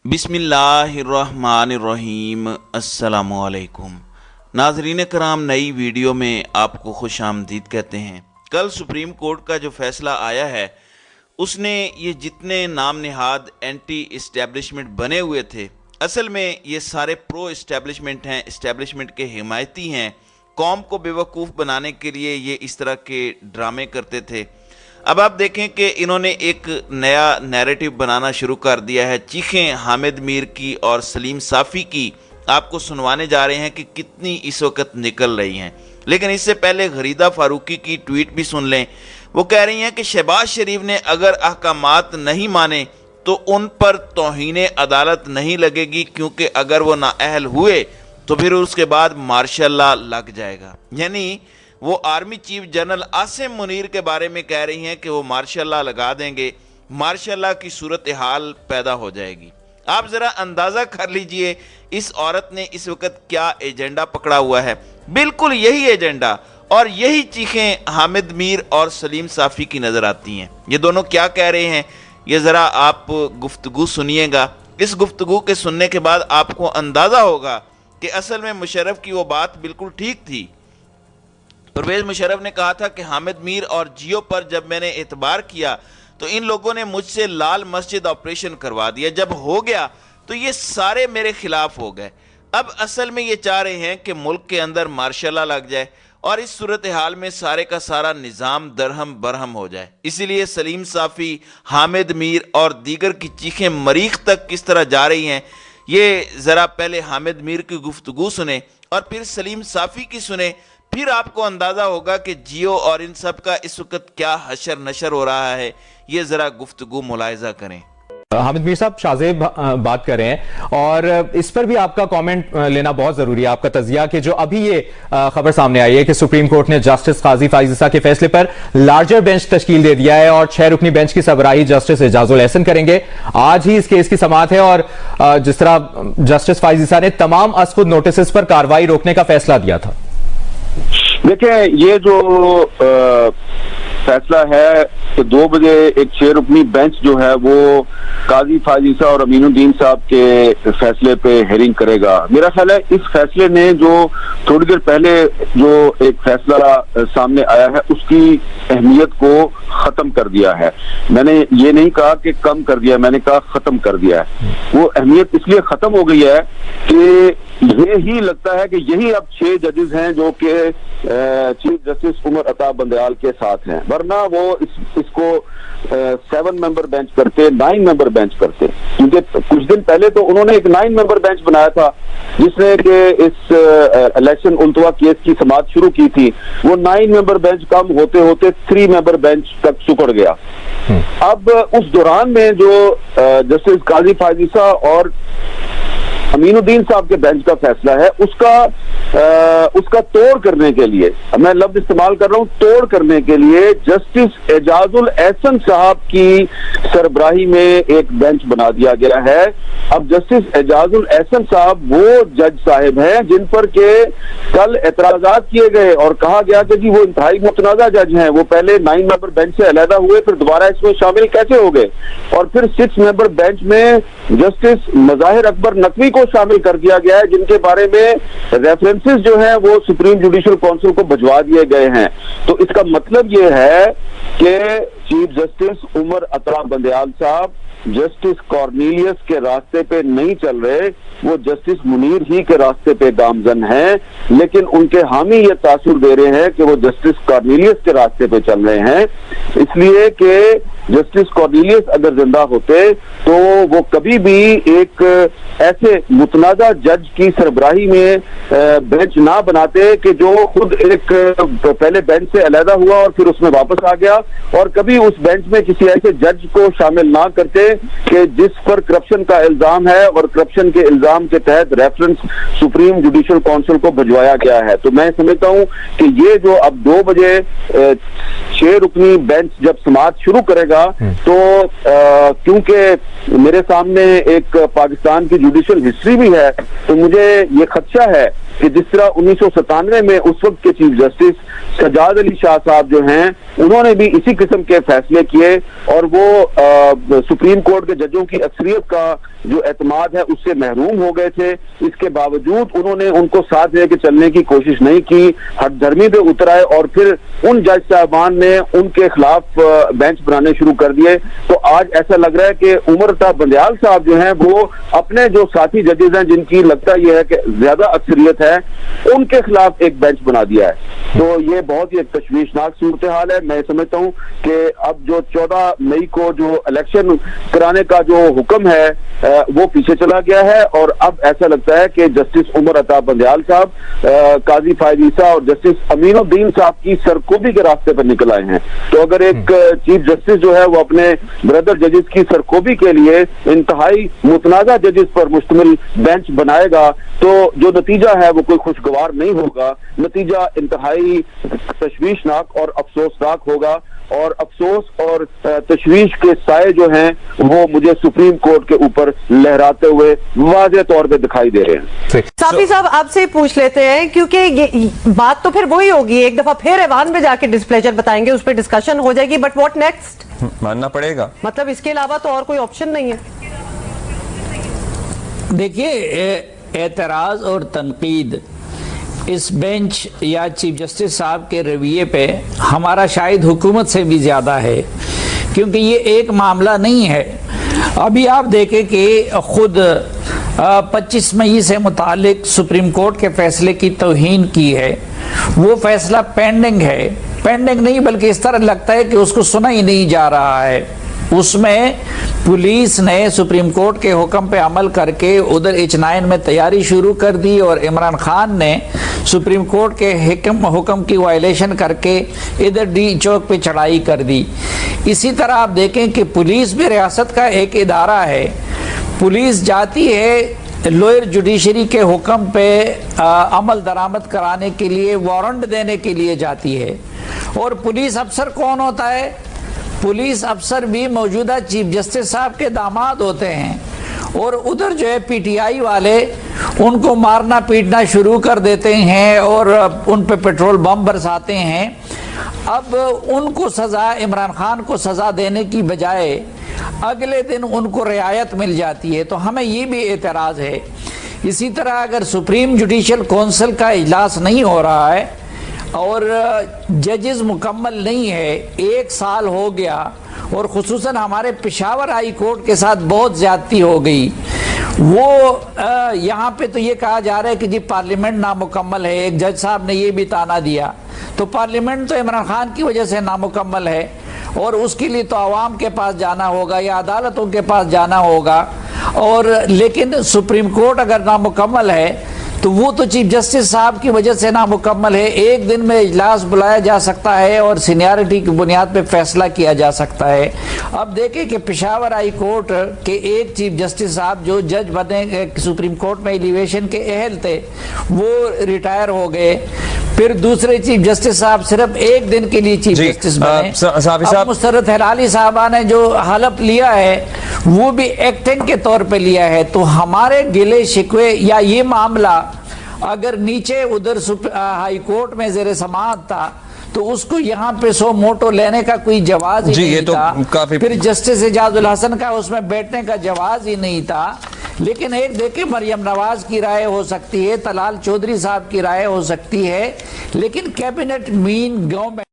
बिस्मिल्लाहिर्रहमानिर्रहीम। अस्सलामुअलैकुम नाज़रीन कराम, नई वीडियो में आपको खुश आमदीद कहते हैं। कल सुप्रीम कोर्ट का जो फैसला आया है उसने ये जितने नाम निहाद एंटी इस्टेब्लिशमेंट बने हुए थे, असल में ये सारे प्रो इस्टेब्लिशमेंट हैं, इस्टेब्लिशमेंट के हिमायती हैं। कौम को बेवकूफ़ बनाने के लिए ये इस तरह के ड्रामे करते थे। अब आप देखें कि इन्होंने एक नया नैरेटिव बनाना शुरू कर दिया है। चीखें हामिद मीर की और सलीम साफ़ी की आपको सुनवाने जा रहे हैं कि कितनी इस वक्त निकल रही हैं। लेकिन इससे पहले गरीदा फारूकी की ट्वीट भी सुन लें। वो कह रही हैं कि शहबाज शरीफ ने अगर अहकामात नहीं माने तो उन पर तौहीन अदालत नहीं लगेगी, क्योंकि अगर वो नाअहल हुए तो फिर उसके बाद मार्शल लॉ लग जाएगा। यानी वो army chief general Asim Munir के बारे में कह रही हैं कि वो मार्शल लॉ लगा देंगे, मार्शल लॉ की सूरत हाल पैदा हो जाएगी। आप ज़रा अंदाज़ा कर लीजिए इस औरत ने इस वक्त क्या एजेंडा पकड़ा हुआ है। बिल्कुल यही एजेंडा और यही चीखें हामिद मीर और सलीम साफ़ी की नज़र आती हैं। ये दोनों क्या कह रहे हैं, ये ज़रा आप गुफ्तगू सुनिएगा। इस गुफ्तगू के सुनने के बाद आपको अंदाज़ा होगा कि असल में मुशर्रफ की वो बात बिल्कुल ठीक थी। परवेज़ मुशर्रफ ने कहा था कि हामिद मीर और जियो पर जब मैंने एतबार किया तो इन लोगों ने मुझसे लाल मस्जिद ऑपरेशन करवा दिया, जब हो गया तो ये सारे मेरे खिलाफ हो गए। अब असल में ये चाह रहे हैं कि मुल्क के अंदर मार्शल लॉ लग जाए और इस सूरत हाल में सारे का सारा निज़ाम दरहम बरहम हो जाए। इसीलिए सलीम साफ़ी, हामिद मीर और दीगर की चीखें मरीख तक किस तरह जा रही हैं, ये ज़रा पहले हामिद मीर की गुफ्तगू सुने और फिर सलीम साफ़ी की सुने, फिर आपको अंदाज़ा होगा कि जियो और इन सब का इस वक्त क्या हशर नशर हो रहा है। ये ज़रा गुफ्तगू मुलाहिज़ा करें। हामिद मीर साहब, शाहजेब बात कर रहे हैं और इस पर भी आपका कमेंट लेना बहुत जरूरी है, आपका तजिया कि जो अभी ये खबर सामने आई है कि सुप्रीम कोर्ट ने जस्टिस काजी फाइज ईसा के फैसले पर लार्जर बेंच तश्कील दे दिया है और 6 रुकनी बेंच की सरबराही जस्टिस एजाजुल एहसन करेंगे। आज ही इस केस की समाअत है और जिस तरह जस्टिस फाइज ईसा ने तमाम असखुद नोटिस पर कार्रवाई रोकने का फैसला दिया था। देखिए, ये जो फैसला है कि 2 बजे एक 6 रुकनी बेंच जो है वो काजी फाइज ईसा और अमीनुद्दीन साहब के फैसले पे हेयरिंग करेगा। मेरा ख्याल है इस फैसले ने जो थोड़ी देर पहले जो एक फैसला सामने आया है उसकी अहमियत को खत्म कर दिया है। मैंने ये नहीं कहा कि कम कर दिया, मैंने कहा खत्म कर दिया है। वो अहमियत इसलिए खत्म हो गई है कि ये ही लगता है कि यही अब 6 जजेस हैं जो कि चीफ जस्टिस उमर अता बंदयाल के साथ हैं, वरना वो इसको 7 मेंबर बेंच करते, 9 मेंबर बेंच करते। क्योंकि कुछ दिन पहले तो उन्होंने एक 9 मेंबर बेंच बनाया था जिसने कि इस इलेक्शन उल्तवा केस की समाअत शुरू की थी। वो 9 मेंबर बेंच कम होते होते 3 मेंबर बेंच तक सुकड़ गया। अब उस दौरान में जो जस्टिस काजी फाइज ईसा और अमीनुद्दीन साहब के बेंच का फैसला है उसका तोड़ करने के लिए, मैं लफ्ज इस्तेमाल कर रहा हूं, तोड़ करने के लिए जस्टिस एजाजुल एहसन साहब की सरबराही में एक बेंच बना दिया गया है। अब जस्टिस एजाजुल एहसन साहब वो जज साहिब हैं जिन पर के कल एतराजात किए गए और कहा गया कि जी वो इंतहाई मुतनाज़ा जज हैं। वो पहले 9 मेंबर बेंच से अलहदा हुए, फिर दोबारा इसमें शामिल कैसे हो गए, और फिर 6 मेंबर बेंच में जस्टिस मज़ाहिर अकबर नकवी को शामिल कर दिया गया है, जिनके बारे में रेफरेंसेस जो हैं वो सुप्रीम जुडिशल काउंसिल को भिजवा दिए गए हैं। तो इसका मतलब ये है कि चीफ जस्टिस उमर अता बंदयाल साहब जस्टिस कॉर्नेलियस के रास्ते पे नहीं चल रहे, वो जस्टिस मुनीर ही के रास्ते पे गामजन हैं, लेकिन उनके हामी ये तासुर दे रहे हैं कि वो जस्टिस कॉर्नेलियस के रास्ते पे चल रहे हैं। इसलिए कि जस्टिस कॉर्नेलियस अगर जिंदा होते तो वो कभी भी एक ऐसे मुतनाज़ा जज की सरबराही में बेंच ना बनाते कि जो खुद एक पहले बेंच से अलहदा हुआ और फिर उसमें वापस आ गया, और कभी उस बेंच में किसी ऐसे जज को शामिल ना करते कि जिस पर करप्शन का इल्जाम है और करप्शन के इल्जाम के तहत रेफरेंस सुप्रीम जुडिशल काउंसिल को भिजवाया गया है। तो मैं समझता हूं कि ये जो अब 2 बजे 6 रुकनी बेंच जब समाअत शुरू करेगा तो क्योंकि मेरे सामने एक पाकिस्तान की जुडिशल हिस्ट्री भी है, तो मुझे ये खदशा है کہ جس طرح 1997 میں اس وقت کے چیف جسٹس سجاد علی شاہ صاحب جو ہیں انہوں نے بھی اسی قسم کے فیصلے کیے اور وہ سپریم کورٹ کے ججوں کی اکثریت کا جو اعتماد ہے اس سے محروم ہو گئے تھے. اس کے باوجود انہوں نے ان کو ساتھ لے کے چلنے کی کوشش نہیں کی, ہٹ دھرمی پہ اتر آئے اور پھر ان جج صاحبان نے ان کے خلاف بینچ بنانے شروع کر دیے. تو آج ایسا لگ رہا ہے کہ عمر تا بندیال صاحب جو ہیں وہ اپنے جو ساتھی ججز ہیں جن کی لگتا یہ ہے کہ زیادہ اکثریت ہے ان کے خلاف ایک بینچ بنا دیا ہے. تو یہ بہت ہی ایک تشویشناک صورتحال ہے. میں سمجھتا ہوں کہ اب جو 14 مئی کو جو الیکشن کرانے کا جو حکم ہے وہ پیچھے چلا گیا ہے اور اب ایسا لگتا ہے کہ جسٹس عمر عطا بندیال صاحب, قاضی فائز عیسیٰ اور جسٹس امین الدین صاحب کی سرکوبی کے راستے پر نکل آئے ہیں. تو اگر ایک چیف جسٹس جو ہے وہ اپنے بردر ججز کی سرکوبی کے لیے انتہائی متنازع ججز پر مشتمل بینچ بنائے گا تو جو نتیجہ ہے وہ کوئی خوشگوار نہیں ہوگا, نتیجہ انتہائی تشویشناک اور افسوسناک ہوگا. اور افسوس اور تشویش کے سائے جو ہیں وہ مجھے سپریم کورٹ کے اوپر لہراتے ہوئے واضح طور پہ دکھائی دے رہے ہیں. صافی صاحب آپ سے پوچھ لیتے ہیں کیونکہ یہ بات تو پھر وہی ہوگی, ایک دفعہ پھر ایوان میں جا کے ڈسپلیجر بتائیں گے, اس پہ ڈسکشن ہو جائے گی, بٹ واٹ نیکسٹ ماننا پڑے گا, مطلب اس کے علاوہ تو اور کوئی آپشن نہیں ہے. دیکھیے اعتراض اور تنقید اس بینچ یا چیف جسٹس صاحب کے رویے پہ ہمارا شاید حکومت سے بھی زیادہ ہے, کیونکہ یہ ایک معاملہ نہیں ہے. ابھی آپ دیکھیں کہ خود 25 مئی سے متعلق سپریم کورٹ کے فیصلے کی توہین کی ہے, وہ فیصلہ پینڈنگ ہے, پینڈنگ نہیں بلکہ اس طرح لگتا ہے کہ اس کو سنا ہی نہیں جا رہا ہے. اس میں پولیس نے سپریم کورٹ کے حکم پہ عمل کر کے ادھر H9 میں تیاری شروع کر دی اور عمران خان نے سپریم کورٹ کے حکم کی وائلیشن کر کے ادھر ڈی چوک پہ چڑھائی کر دی. اسی طرح آپ دیکھیں کہ پولیس بھی ریاست کا ایک ادارہ ہے, پولیس جاتی ہے لوئر جوڈیشری کے حکم پہ عمل درآمد کرانے کے لیے, وارنٹ دینے کے لیے جاتی ہے. اور پولیس افسر کون ہوتا ہے؟ پولیس افسر بھی موجودہ چیف جسٹس صاحب کے داماد ہوتے ہیں, اور ادھر جو ہے پی ٹی آئی والے ان کو مارنا پیٹنا شروع کر دیتے ہیں اور ان پہ پیٹرول بم برساتے ہیں. اب ان کو سزا, عمران خان کو سزا دینے کی بجائے اگلے دن ان کو رعایت مل جاتی ہے. تو ہمیں یہ بھی اعتراض ہے. اسی طرح اگر سپریم جوڈیشل کونسل کا اجلاس نہیں ہو رہا ہے اور ججز مکمل نہیں ہے, 1 سال ہو گیا, اور خصوصاً ہمارے پشاور ہائی کورٹ کے ساتھ بہت زیادتی ہو گئی. وہ یہاں پہ تو یہ کہا جا رہا ہے کہ جی پارلیمنٹ نامکمل ہے, ایک جج صاحب نے یہ بھی تانا دیا. تو پارلیمنٹ تو عمران خان کی وجہ سے نامکمل ہے اور اس کے لیے تو عوام کے پاس جانا ہوگا یا عدالتوں کے پاس جانا ہوگا. اور لیکن سپریم کورٹ اگر نامکمل ہے تو وہ تو چیف جسٹس صاحب کی وجہ سے نامکمل ہے. ایک دن میں اجلاس بلایا جا سکتا ہے اور سینیارٹی کی بنیاد پہ فیصلہ کیا جا سکتا ہے. اب دیکھیں کہ پشاور ہائی کورٹ کے ایک چیف جسٹس صاحب جو جج بنے سپریم کورٹ میں ایلیویشن کے اہل تھے وہ ریٹائر ہو گئے, پھر دوسرے چیف جسٹس صاحب صرف 1 دن کے لیے چیف جسٹس بنے. اب مسرت ہلالی صاحبہ نے جو حلف لیا ہے وہ بھی ایکٹنگ کے طور پہ لیا ہے. تو ہمارے گلے شکوے یا یہ معاملہ اگر نیچے ادھر ہائی کورٹ میں زیر سماعت تھا تو اس کو یہاں پہ سو موٹو لینے کا کوئی جواز ہی نہیں تھا. پھر جسٹس اعجاز الحسن کا اس میں بیٹھنے کا جواز ہی نہیں تھا. لیکن ایک دیکھیں مریم نواز کی رائے ہو سکتی ہے, طلال چودھری صاحب کی رائے ہو سکتی ہے, لیکن کیبنٹ مین گورنمنٹ